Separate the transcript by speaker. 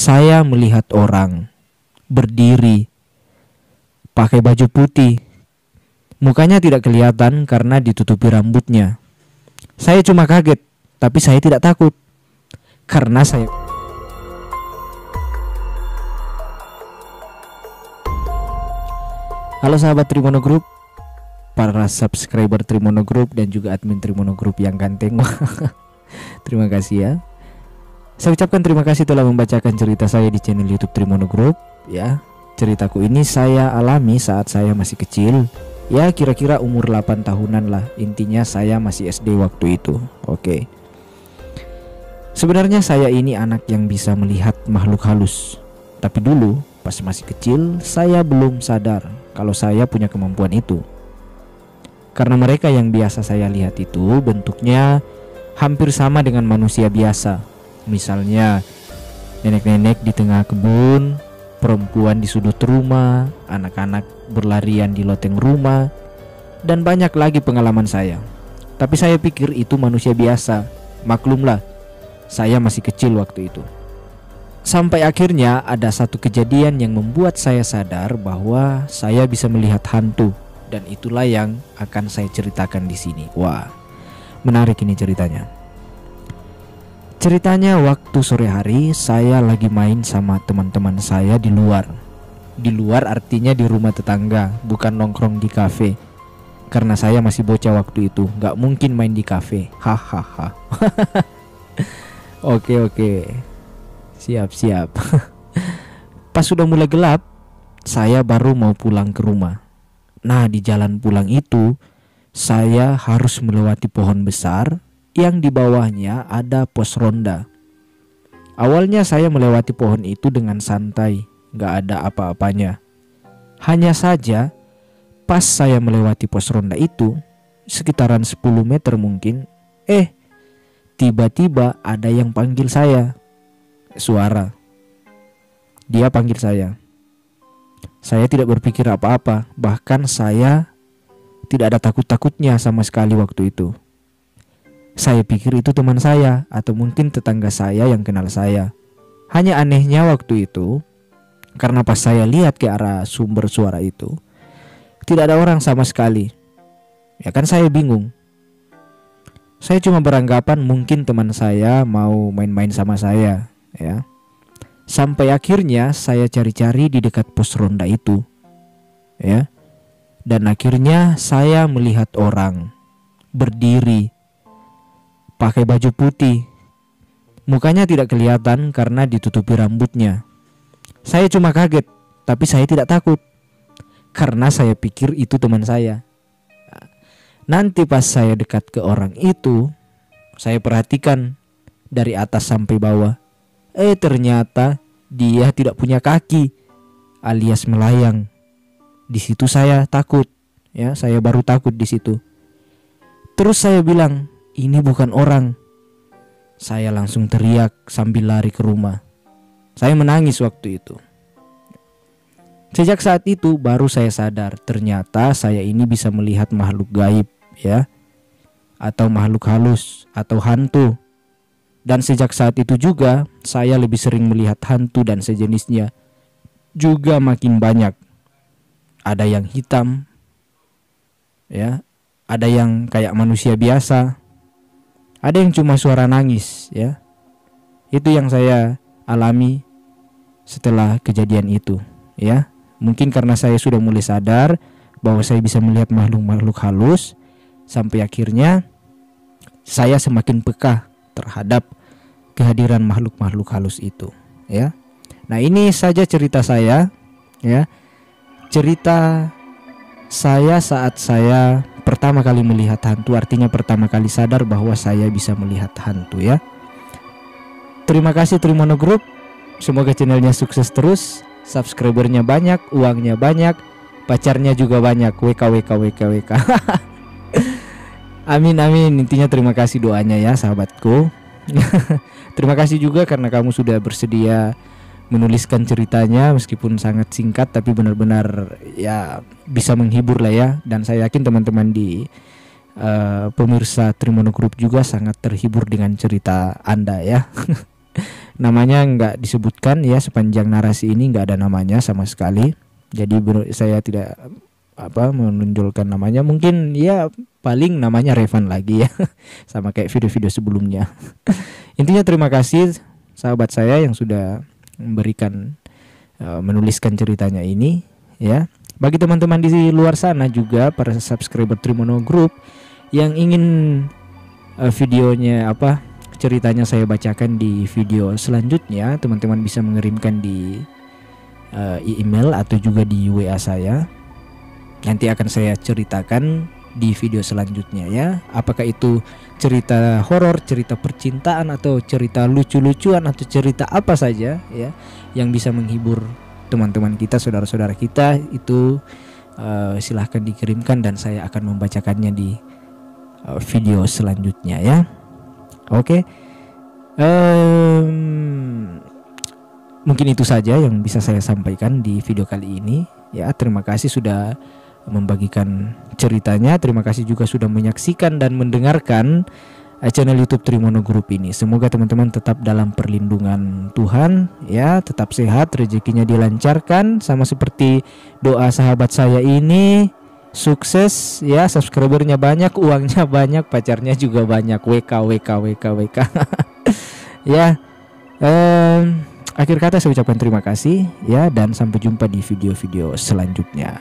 Speaker 1: Saya melihat orang berdiri pakai baju putih. Mukanya tidak kelihatan karena ditutupi rambutnya. Saya cuma kaget, tapi saya tidak takut. Karena saya... Halo sahabat Trimono Group, para subscriber Trimono Group dan juga admin Trimono Group yang ganteng. Terima kasih ya. Saya ucapkan terima kasih telah membacakan cerita saya di channel YouTube Trimono Group ya. Ceritaku ini saya alami saat saya masih kecil. Ya kira-kira umur 8 tahunan lah. Intinya saya masih SD waktu itu. Oke. Sebenarnya saya ini anak yang bisa melihat makhluk halus. Tapi dulu pas masih kecil saya belum sadar kalau saya punya kemampuan itu. Karena mereka yang biasa saya lihat itu bentuknya hampir sama dengan manusia biasa. Misalnya nenek-nenek di tengah kebun, perempuan di sudut rumah, anak-anak berlarian di loteng rumah, dan banyak lagi pengalaman saya. Tapi saya pikir itu manusia biasa. Maklumlah, saya masih kecil waktu itu. Sampai akhirnya ada satu kejadian yang membuat saya sadar bahwa saya bisa melihat hantu, dan itulah yang akan saya ceritakan di sini. Wah, menarik ini ceritanya. Ceritanya waktu sore hari saya lagi main sama teman-teman saya di luar. Di luar artinya di rumah tetangga, bukan nongkrong di kafe. Karena saya masih bocah waktu itu, gak mungkin main di kafe. Hahaha. Oke. Siap. Pas sudah mulai gelap, saya baru mau pulang ke rumah. Nah, di jalan pulang itu saya harus melewati pohon besar yang di bawahnya ada pos ronda. Awalnya saya melewati pohon itu dengan santai, gak ada apa-apanya. Hanya saja pas saya melewati pos ronda itu, sekitaran 10 meter mungkin, tiba-tiba ada yang panggil saya. Suara. Dia panggil saya. Saya tidak berpikir apa-apa, bahkan saya tidak ada takut-takutnya sama sekali waktu itu. Saya pikir itu teman saya atau mungkin tetangga saya yang kenal saya. Hanya anehnya waktu itu, karena pas saya lihat ke arah sumber suara itu, tidak ada orang sama sekali. Ya kan saya bingung. Saya cuma beranggapan mungkin teman saya mau main-main sama saya, ya. Sampai akhirnya saya cari-cari di dekat pos ronda itu, ya. Dan akhirnya saya melihat orang berdiri pakai baju putih. Mukanya tidak kelihatan karena ditutupi rambutnya. Saya cuma kaget, tapi saya tidak takut. Karena saya pikir itu teman saya. Nanti pas saya dekat ke orang itu, saya perhatikan dari atas sampai bawah. Ternyata dia tidak punya kaki, alias melayang. Di situ saya takut, ya, saya baru takut di situ. Terus saya bilang, ini bukan orang. Saya langsung teriak sambil lari ke rumah. Saya menangis waktu itu. Sejak saat itu baru saya sadar ternyata saya ini bisa melihat makhluk gaib, ya, atau makhluk halus atau hantu. Dan sejak saat itu juga saya lebih sering melihat hantu dan sejenisnya. Juga makin banyak. Ada yang hitam, ya, ada yang kayak manusia biasa, ada yang cuma suara nangis, ya. Itu yang saya alami setelah kejadian itu, ya. Mungkin karena saya sudah mulai sadar bahwa saya bisa melihat makhluk-makhluk halus, sampai akhirnya saya semakin peka terhadap kehadiran makhluk-makhluk halus itu, ya. Nah, ini saja cerita saya, ya. Cerita saya saat saya pertama kali melihat hantu, artinya pertama kali sadar bahwa saya bisa melihat hantu, ya. Terima kasih Trimono Group. Semoga channelnya sukses terus, subscribernya banyak, uangnya banyak, pacarnya juga banyak. WK. Amin. Intinya terima kasih doanya ya sahabatku. Terima kasih juga karena kamu sudah bersedia menuliskan ceritanya, meskipun sangat singkat tapi benar-benar ya bisa menghibur lah ya. Dan saya yakin teman-teman di pemirsa Trimono Group juga sangat terhibur dengan cerita Anda ya. Namanya nggak disebutkan ya, sepanjang narasi ini nggak ada namanya sama sekali. Jadi saya tidak menonjolkan namanya. Mungkin ya paling namanya Revan lagi ya. Sama kayak video-video sebelumnya. Intinya terima kasih sahabat saya yang sudah memberikan menuliskan ceritanya ini ya. Bagi teman-teman di luar sana juga, para subscriber Trimono Group yang ingin videonya ceritanya saya bacakan di video selanjutnya, teman-teman bisa mengirimkan di email atau juga di WA saya. Nanti akan saya ceritakan di video selanjutnya ya. Apakah itu cerita horor, cerita percintaan, atau cerita lucu-lucuan, atau cerita apa saja ya yang bisa menghibur teman-teman kita, saudara-saudara kita, itu silahkan dikirimkan dan saya akan membacakannya di video selanjutnya ya. Oke. Mungkin itu saja yang bisa saya sampaikan di video kali ini ya. Terima kasih sudah membagikan ceritanya. Terima kasih juga sudah menyaksikan dan mendengarkan channel YouTube Trimono Group ini. Semoga teman-teman tetap dalam perlindungan Tuhan ya, tetap sehat, rezekinya dilancarkan, sama seperti doa sahabat saya ini, sukses ya, subscribernya banyak, uangnya banyak, pacarnya juga banyak, WK. Ya, akhir kata saya ucapkan terima kasih ya, dan sampai jumpa di video-video selanjutnya.